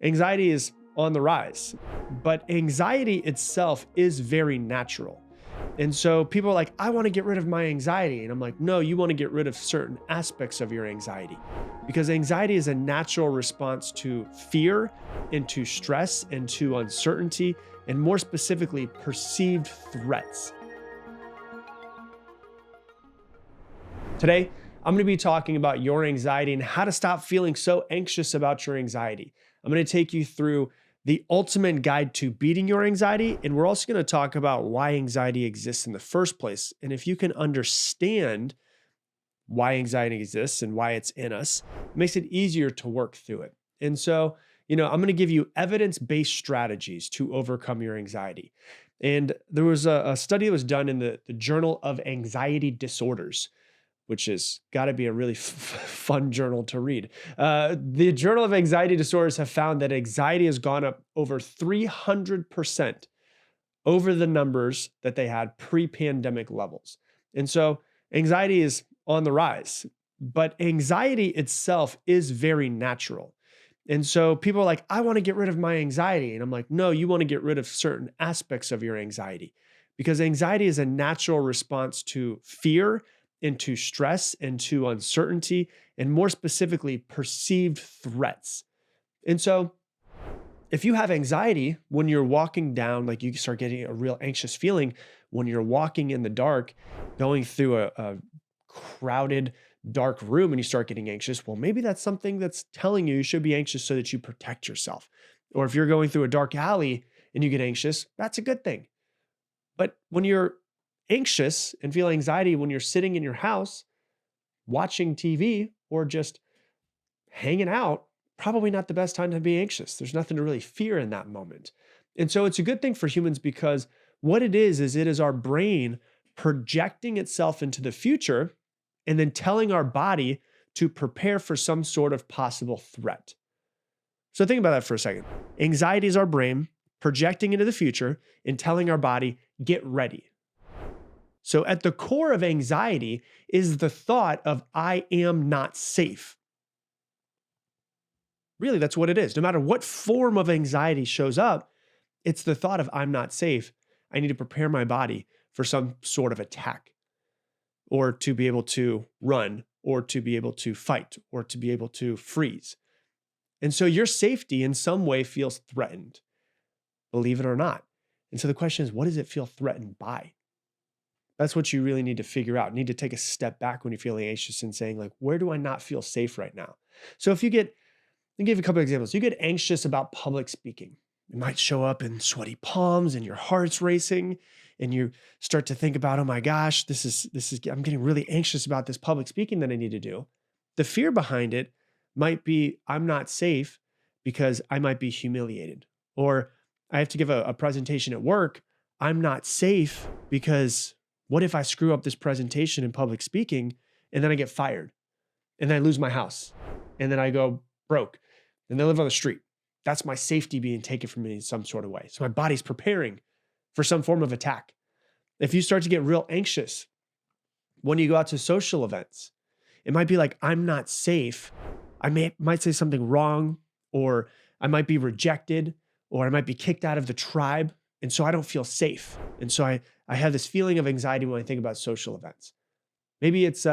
Anxiety is on the rise, but anxiety itself is very natural. And so people are like, I want to get rid of my anxiety. And I'm like, no, you want to get rid of certain aspects of your anxiety because anxiety is a natural response to fear and to stress and to uncertainty, and more specifically, perceived threats. Today, I'm going to be talking about your anxiety and how to stop feeling so anxious about your anxiety. I'm going to take you through the ultimate guide to beating your anxiety, and we're also going to talk about why anxiety exists in the first place. And if you can understand why anxiety exists and why it's in us, it makes it easier to work through it. And so, I'm going to give you evidence-based strategies to overcome your anxiety. And there was a study that was done in the Journal of Anxiety Disorders, which has got to be a really fun journal to read. The Journal of Anxiety Disorders have found that anxiety has gone up over 300% over the numbers that they had pre-pandemic levels. And so anxiety is on the rise, but anxiety itself is very natural. And so people are like, I want to get rid of my anxiety. And I'm like, no, you want to get rid of certain aspects of your anxiety because anxiety is a natural response to fear, into stress, into uncertainty, and more specifically, perceived threats. And so if you have anxiety when you're walking down, like you start getting a real anxious feeling when you're walking in the dark, going through a crowded, dark room and you start getting anxious, well, maybe that's something that's telling you should be anxious so that you protect yourself. Or if you're going through a dark alley and you get anxious, that's a good thing. But when you're anxious and feel anxiety when you're sitting in your house, watching TV, or just hanging out, probably not the best time to be anxious. There's nothing to really fear in that moment. And so it's a good thing for humans because what it is it is our brain projecting itself into the future and then telling our body to prepare for some sort of possible threat. So think about that for a second. Anxiety is our brain projecting into the future and telling our body, get ready. So at the core of anxiety is the thought of I am not safe. Really, that's what it is. No matter what form of anxiety shows up, it's the thought of I'm not safe. I need to prepare my body for some sort of attack, or to be able to run, or to be able to fight, or to be able to freeze. And so your safety in some way feels threatened, believe it or not. And so the question is, what does it feel threatened by? That's what you really need to figure out. You need to take a step back when you're feeling anxious and saying, like, where do I not feel safe right now? So if you get, I'll give you a couple of examples. You get anxious about public speaking. It might show up in sweaty palms and your heart's racing and you start to think about, oh my gosh, I'm getting really anxious about this public speaking that I need to do. The fear behind it might be, I'm not safe because I might be humiliated, or I have to give a presentation at work. I'm not safe because what if I screw up this presentation in public speaking and then I get fired and then I lose my house and then I go broke and then I live on the street? That's my safety being taken from me in some sort of way. So my body's preparing for some form of attack. If you start to get real anxious when you go out to social events, it might be like, I'm not safe. I might say something wrong, or I might be rejected, or I might be kicked out of the tribe. And so I don't feel safe. And so I have this feeling of anxiety when I think about social events. Maybe it's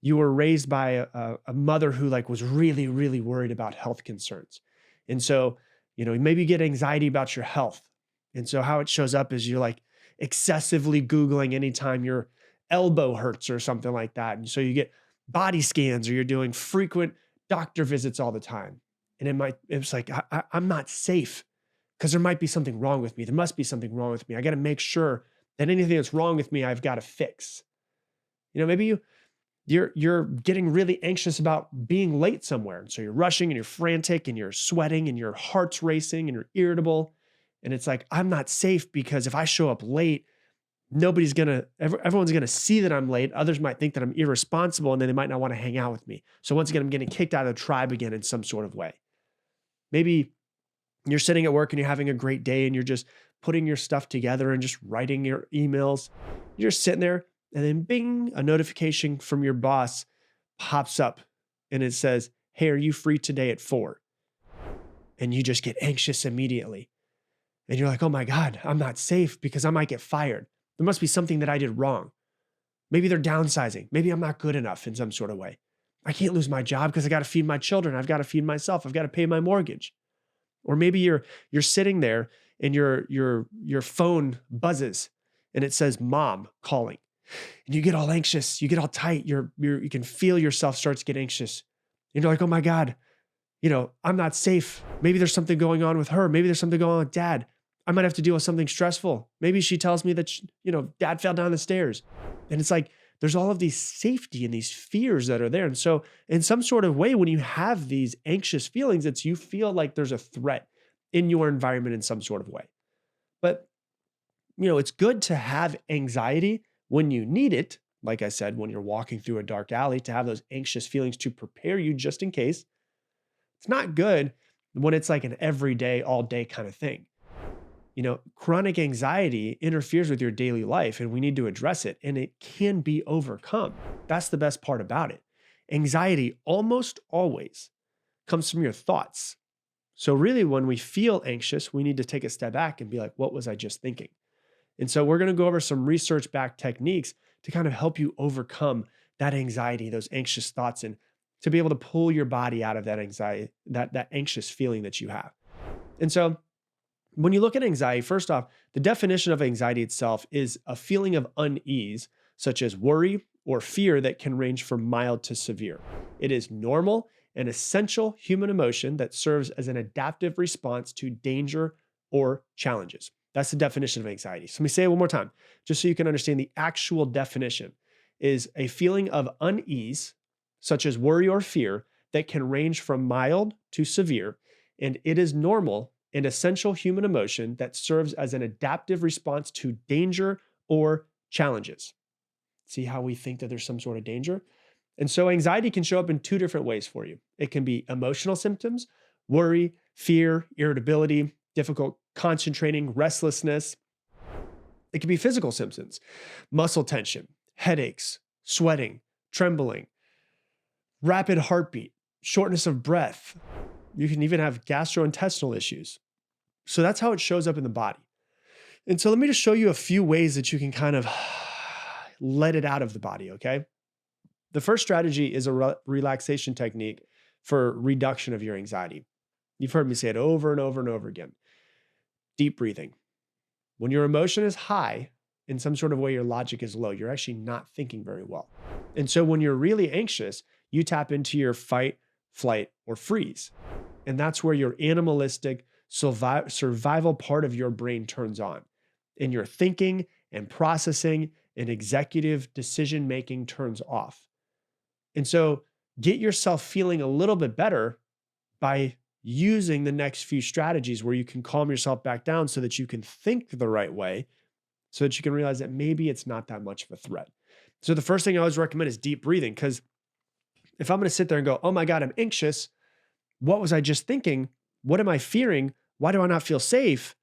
you were raised by a mother who was really, really worried about health concerns. And so, maybe you get anxiety about your health. And so how it shows up is you're excessively Googling anytime your elbow hurts or something like that. And so you get body scans, or you're doing frequent doctor visits all the time. And it's like, I'm not safe because there might be something wrong with me. There must be something wrong with me. I got to make sure that anything that's wrong with me, I've got to fix. Maybe you're getting really anxious about being late somewhere. And so you're rushing and you're frantic and you're sweating and your heart's racing and you're irritable. And it's like, I'm not safe because if I show up late, everyone's going to see that I'm late. Others might think that I'm irresponsible and then they might not want to hang out with me. So once again, I'm getting kicked out of the tribe again in some sort of way. Maybe you're sitting at work and you're having a great day and you're just putting your stuff together and just writing your emails. You're just sitting there and then bing, a notification from your boss pops up and it says, hey, are you free today at 4? and you just get anxious immediately. And you're like, oh my God, I'm not safe because I might get fired. There must be something that I did wrong. Maybe they're downsizing. Maybe I'm not good enough in some sort of way. I can't lose my job because I got to feed my children. I've got to feed myself. I've got to pay my mortgage. Or maybe you're sitting there and your phone buzzes and it says mom calling. And you get all anxious, you get all tight, you can feel yourself start to get anxious. And you're like, oh my God, I'm not safe. Maybe there's something going on with her. Maybe there's something going on with dad. I might have to deal with something stressful. Maybe she tells me that, dad fell down the stairs. And it's like, there's all of these safety and these fears that are there. And so in some sort of way, when you have these anxious feelings, you feel like there's a threat in your environment in some sort of way. But, it's good to have anxiety when you need it. Like I said, when you're walking through a dark alley, to have those anxious feelings to prepare you just in case. It's not good when it's like an everyday, all day kind of thing. Chronic anxiety interferes with your daily life and we need to address it, and it can be overcome. That's the best part about it. Anxiety almost always comes from your thoughts. So really, when we feel anxious, we need to take a step back and be like, what was I just thinking? And so we're going to go over some research-backed techniques to kind of help you overcome that anxiety, those anxious thoughts, and to be able to pull your body out of that anxiety, that anxious feeling that you have. And so when you look at anxiety, first off, the definition of anxiety itself is a feeling of unease, such as worry or fear that can range from mild to severe. It is normal and essential human emotion that serves as an adaptive response to danger or challenges. That's the definition of anxiety. So let me say it one more time, just so you can understand the actual definition is a feeling of unease, such as worry or fear, that can range from mild to severe, and it is normal an essential human emotion that serves as an adaptive response to danger or challenges. See how we think that there's some sort of danger? And so anxiety can show up in two different ways for you. It can be emotional symptoms, worry, fear, irritability, difficult concentrating, restlessness. It can be physical symptoms, muscle tension, headaches, sweating, trembling, rapid heartbeat, shortness of breath. You can even have gastrointestinal issues. So that's how it shows up in the body. And so let me just show you a few ways that you can kind of let it out of the body, okay? The first strategy is a relaxation technique for reduction of your anxiety. You've heard me say it over and over and over again. Deep breathing. When your emotion is high, in some sort of way your logic is low, you're actually not thinking very well. And so when you're really anxious, you tap into your fight, flight, or freeze. And that's where your animalistic survival part of your brain turns on. And your thinking and processing and executive decision-making turns off. And so get yourself feeling a little bit better by using the next few strategies where you can calm yourself back down so that you can think the right way, so that you can realize that maybe it's not that much of a threat. So the first thing I always recommend is deep breathing, because if I'm going to sit there and go, oh my God, I'm anxious. What was I just thinking? What am I fearing? Why do I not feel safe?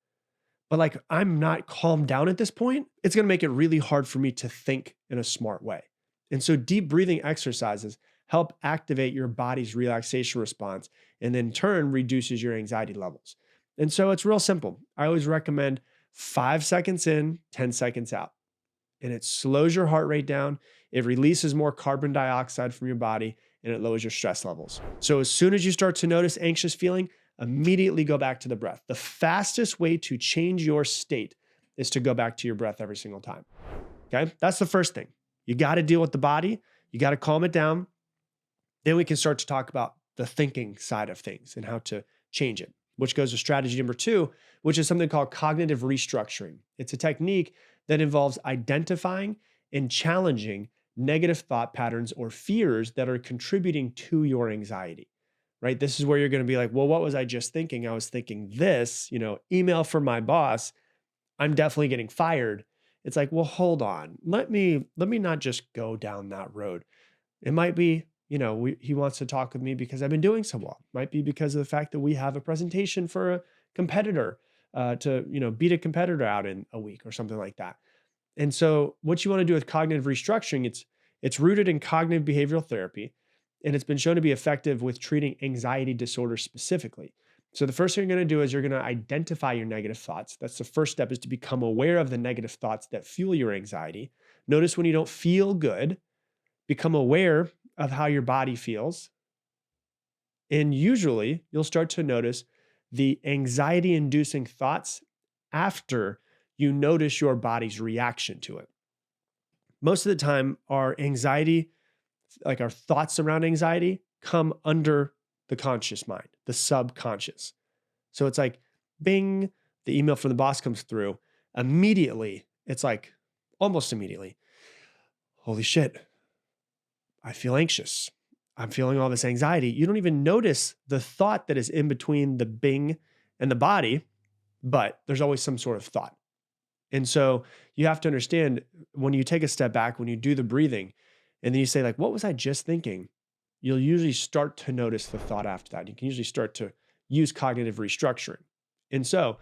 But I'm not calmed down at this point. It's going to make it really hard for me to think in a smart way. And so deep breathing exercises help activate your body's relaxation response, and in turn reduces your anxiety levels. And so it's real simple. I always recommend 5 seconds in, 10 seconds out. And it slows your heart rate down. It releases more carbon dioxide from your body, and it lowers your stress levels. So as soon as you start to notice anxious feeling, immediately go back to the breath. The fastest way to change your state is to go back to your breath every single time. Okay? That's the first thing. You got to deal with the body. You got to calm it down. Then we can start to talk about the thinking side of things and how to change it, which goes to strategy number 2, which is something called cognitive restructuring. It's a technique that involves identifying and challenging negative thought patterns or fears that are contributing to your anxiety, right? This is where you're going to be like, well, what was I just thinking? I was thinking this, email from my boss. I'm definitely getting fired. It's like, well, hold on. Let me not just go down that road. It might be, he wants to talk with me because I've been doing so well. It might be because of the fact that we have a presentation for a competitor to, beat a competitor out in a week or something like that. And so what you want to do with cognitive restructuring, it's rooted in cognitive behavioral therapy, and it's been shown to be effective with treating anxiety disorders specifically. So the first thing you're going to do is you're going to identify your negative thoughts. That's the first step, is to become aware of the negative thoughts that fuel your anxiety. Notice when you don't feel good, become aware of how your body feels. And usually you'll start to notice the anxiety-inducing thoughts after you notice your body's reaction to it. Most of the time, our anxiety, like our thoughts around anxiety, come under the conscious mind, the subconscious. So it's like, bing, the email from the boss comes through. Immediately, it's like almost immediately, holy shit, I feel anxious. I'm feeling all this anxiety. You don't even notice the thought that is in between the bing and the body, but there's always some sort of thought. And so you have to understand, when you take a step back, when you do the breathing, and then you say, like, what was I just thinking? You'll usually start to notice the thought after that. You can usually start to use cognitive restructuring. And so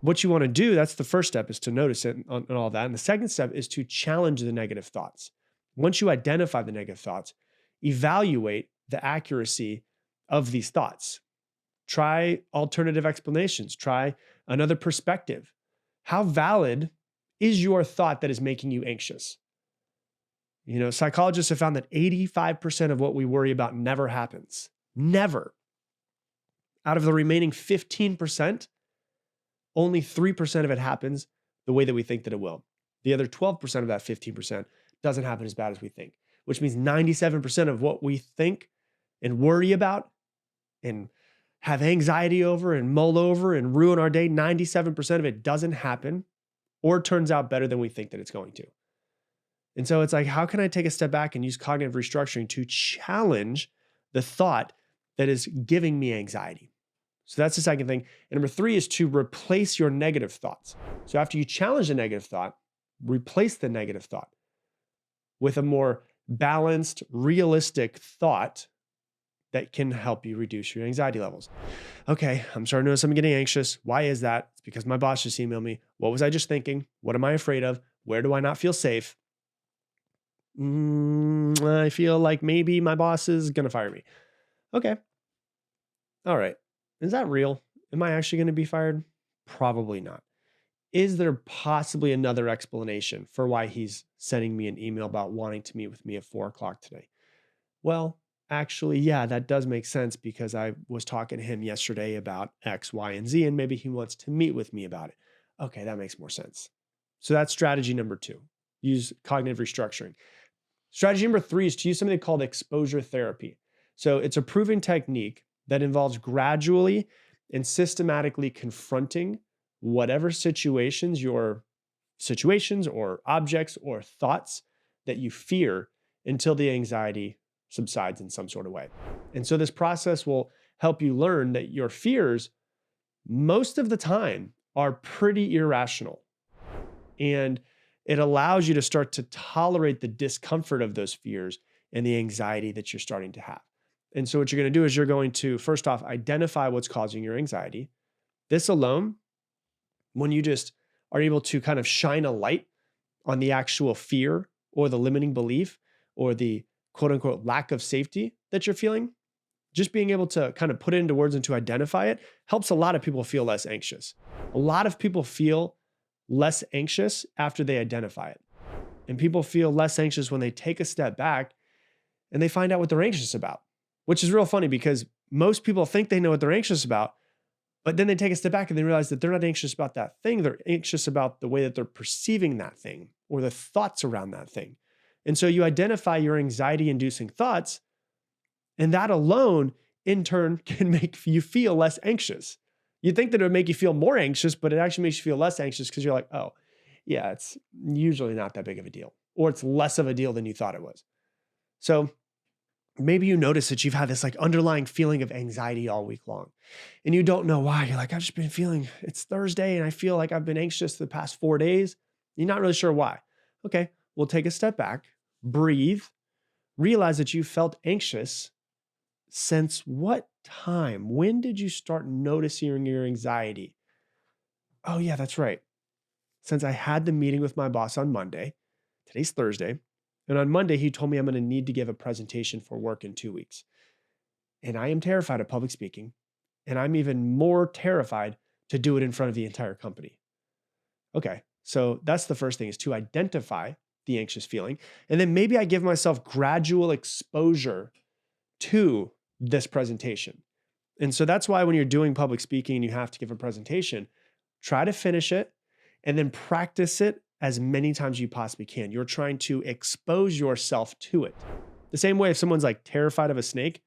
what you want to do, that's the first step, is to notice it and all that. And the second step is to challenge the negative thoughts. Once you identify the negative thoughts, evaluate the accuracy of these thoughts. Try alternative explanations. Try another perspective. How valid is your thought that is making you anxious? Psychologists have found that 85% of what we worry about never happens. Never. Out of the remaining 15%, only 3% of it happens the way that we think that it will. The other 12% of that 15% doesn't happen as bad as we think, which means 97% of what we think and worry about and have anxiety over and mull over and ruin our day, 97% of it doesn't happen or turns out better than we think that it's going to. And so it's like, how can I take a step back and use cognitive restructuring to challenge the thought that is giving me anxiety? So that's the second thing. And number 3 is to replace your negative thoughts. So after you challenge the negative thought, replace the negative thought with a more balanced, realistic thought that can help you reduce your anxiety levels. Okay, I'm starting to notice I'm getting anxious. Why is that? It's because my boss just emailed me. What was I just thinking? What am I afraid of? Where do I not feel safe? I feel like maybe my boss is going to fire me. Okay. All right. Is that real? Am I actually going to be fired? Probably not. Is there possibly another explanation for why he's sending me an email about wanting to meet with me at 4:00 today? Well, actually, yeah, that does make sense, because I was talking to him yesterday about X, Y, and Z, and maybe he wants to meet with me about it. Okay, that makes more sense. So that's strategy number 2. Use cognitive restructuring. Strategy number 3 is to use something called exposure therapy. So it's a proven technique that involves gradually and systematically confronting whatever situations or objects or thoughts that you fear until the anxiety subsides in some sort of way. And so this process will help you learn that your fears, most of the time, are pretty irrational. And it allows you to start to tolerate the discomfort of those fears and the anxiety that you're starting to have. And so what you're going to do is you're going to, first off, identify what's causing your anxiety. This alone, when you just are able to kind of shine a light on the actual fear or the limiting belief or the quote unquote lack of safety that you're feeling, just being able to kind of put it into words and to identify it helps a lot of people feel less anxious. A lot of people feel less anxious after they identify it. And people feel less anxious when they take a step back and they find out what they're anxious about, which is real funny, because most people think they know what they're anxious about, but then they take a step back and they realize that they're not anxious about that thing. They're anxious about the way that they're perceiving that thing or the thoughts around that thing. And so you identify your anxiety-inducing thoughts, and that alone, in turn, can make you feel less anxious. You'd think that it would make you feel more anxious, but it actually makes you feel less anxious because you're like, oh, yeah, it's usually not that big of a deal, or it's less of a deal than you thought it was. So maybe you notice that you've had this like underlying feeling of anxiety all week long, and you don't know why. You're like, I've just been feeling, it's Thursday and I feel like I've been anxious the past 4 days. You're not really sure why. Okay, we'll take a step back, breathe, realize that you felt anxious since what time? When did you start noticing your anxiety? Oh yeah, that's right. Since I had the meeting with my boss on Monday, today's Thursday, and on Monday, he told me I'm going to need to give a presentation for work in 2 weeks. And I am terrified of public speaking. And I'm even more terrified to do it in front of the entire company. Okay, so that's the first thing, is to identify the anxious feeling. And then maybe I give myself gradual exposure to this presentation. And so that's why when you're doing public speaking and you have to give a presentation, try to finish it and then practice it as many times as you possibly can. You're trying to expose yourself to it. The same way if someone's like terrified of a snake,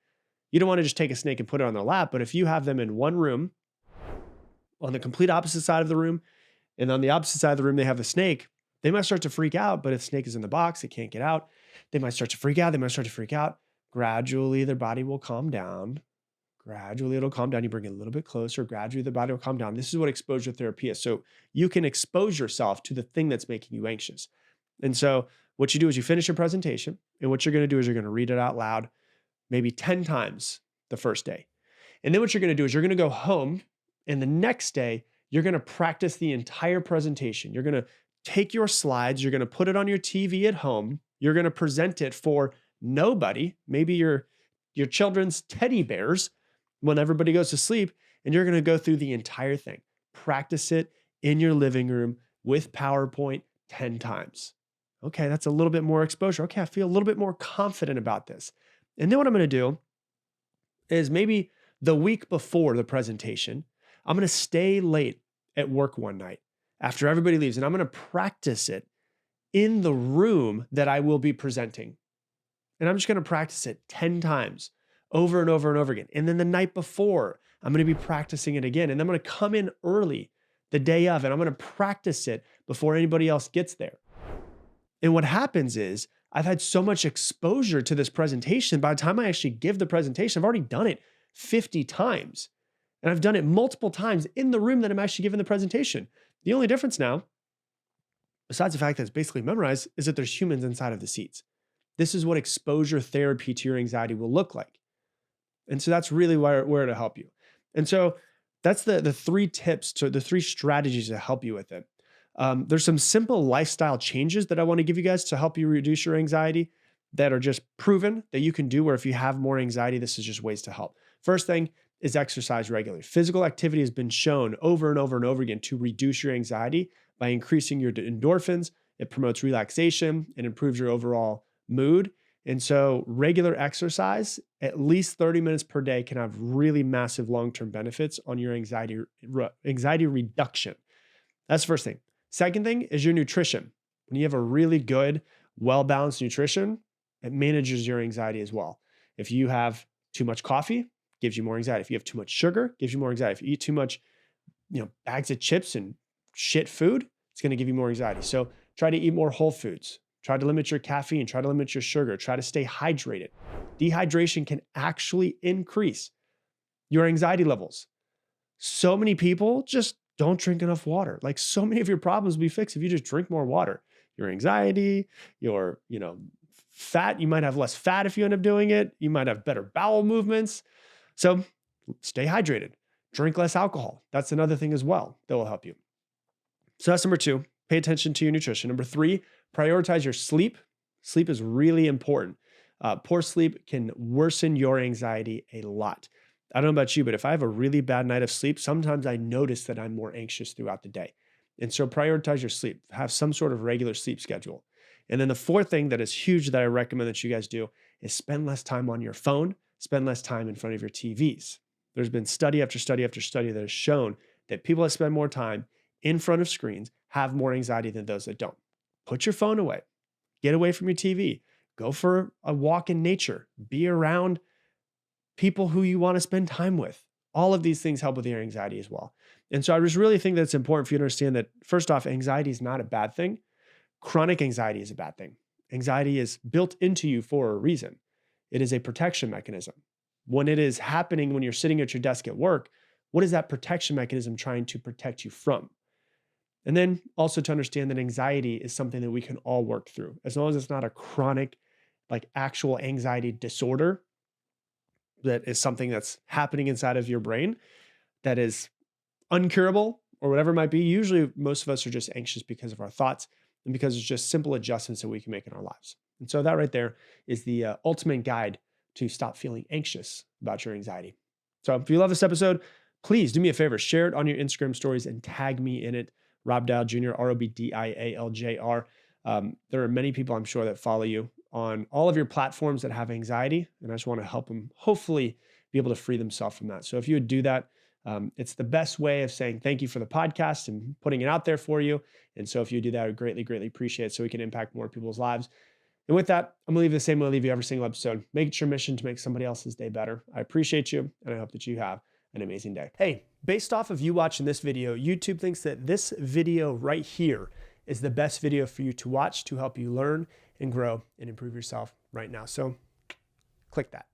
you don't want to just take a snake and put it on their lap, but if you have them in one room, on the complete opposite side of the room, and on the opposite side of the room, they have a snake, they might start to freak out, but if the snake is in the box, it can't get out. They might start to freak out. They might start to freak out. Gradually, their body will calm down. Gradually, it'll calm down. You bring it a little bit closer. Gradually, the body will calm down. This is what exposure therapy is. So you can expose yourself to the thing that's making you anxious. And so what you do is you finish your presentation, and what you're going to do is you're going to read it out loud, maybe 10 times the first day. And then what you're going to do is you're going to go home, and the next day, you're going to practice the entire presentation. You're going to take your slides, you're going to put it on your TV at home, you're going to present it for nobody, maybe your children's teddy bears when everybody goes to sleep, and you're going to go through the entire thing. Practice it in your living room with PowerPoint 10 times. Okay, that's a little bit more exposure. Okay, I feel a little bit more confident about this. And then what I'm going to do is maybe the week before the presentation, I'm going to stay late at work one night after everybody leaves, and I'm going to practice it in the room that I will be presenting. And I'm just going to practice it 10 times over and over and over again. And then the night before, I'm going to be practicing it again. And I'm going to come in early the day of, and I'm going to practice it before anybody else gets there. And what happens is I've had so much exposure to this presentation. By the time I actually give the presentation, I've already done it 50 times. And I've done it multiple times in the room that I'm actually giving the presentation. The only difference now, besides the fact that it's basically memorized, is that there's humans inside of the seats. This is what exposure therapy to your anxiety will look like. And so that's really where to help you. And so that's the three tips, to the three strategies to help you with it. There's some simple lifestyle changes that I want to give you guys to help you reduce your anxiety that are just proven that you can do, where if you have more anxiety, this is just ways to help. First thing is exercise regularly. Physical activity has been shown over and over and over again to reduce your anxiety by increasing your endorphins. It promotes relaxation and improves your overall mood. And so regular exercise, at least 30 minutes per day, can have really massive long-term benefits on your anxiety reduction. That's the first thing. Second thing is your nutrition. When you have a really good, well-balanced nutrition, it manages your anxiety as well. If you have too much coffee, gives you more anxiety. If you have too much sugar, gives you more anxiety. If you eat too much, bags of chips and shit food, it's going to give you more anxiety. So try to eat more whole foods. Try to limit your caffeine. Try to limit your sugar. Try to stay hydrated. Dehydration can actually increase your anxiety levels. So many people just don't drink enough water. Like, so many of your problems will be fixed if you just drink more water. Your anxiety, your, fat, you might have less fat if you end up doing it. You might have better bowel movements. So stay hydrated. Drink less alcohol. That's another thing as well that will help you. So that's number 2. Pay attention to your nutrition. Number 3, prioritize your sleep. Sleep is really important. Poor sleep can worsen your anxiety a lot. I don't know about you, but if I have a really bad night of sleep, sometimes I notice that I'm more anxious throughout the day. And so prioritize your sleep. Have some sort of regular sleep schedule. And then the 4th thing that is huge that I recommend that you guys do is spend less time on your phone, spend less time in front of your TVs. There's been study after study after study that has shown that people that spend more time in front of screens have more anxiety than those that don't. Put your phone away. Get away from your TV. Go for a walk in nature. Be around people who you want to spend time with. All of these things help with your anxiety as well. And so I just really think that it's important for you to understand that, first off, anxiety is not a bad thing. Chronic anxiety is a bad thing. Anxiety is built into you for a reason. It is a protection mechanism. When it is happening when you're sitting at your desk at work, what is that protection mechanism trying to protect you from? And then also to understand that anxiety is something that we can all work through. As long as it's not a chronic, like actual anxiety disorder, that is something that's happening inside of your brain that is uncurable or whatever it might be. Usually most of us are just anxious because of our thoughts and because it's just simple adjustments that we can make in our lives. And so that right there is the ultimate guide to stop feeling anxious about your anxiety. So if you love this episode, please do me a favor, share it on your Instagram stories and tag me in it. Rob Dial Jr., ROBDIALJR. There are many people I'm sure that follow you on all of your platforms that have anxiety, and I just want to help them hopefully be able to free themselves from that. So if you would do that, it's the best way of saying thank you for the podcast and putting it out there for you. And so if you do that, I would greatly, greatly appreciate it so we can impact more people's lives. And with that, I'm going to leave the same way I leave you every single episode. Make it your mission to make somebody else's day better. I appreciate you, and I hope that you have an amazing day. Hey, based off of you watching this video, YouTube thinks that this video right here is the best video for you to watch to help you learn and grow and improve yourself right now. So click that.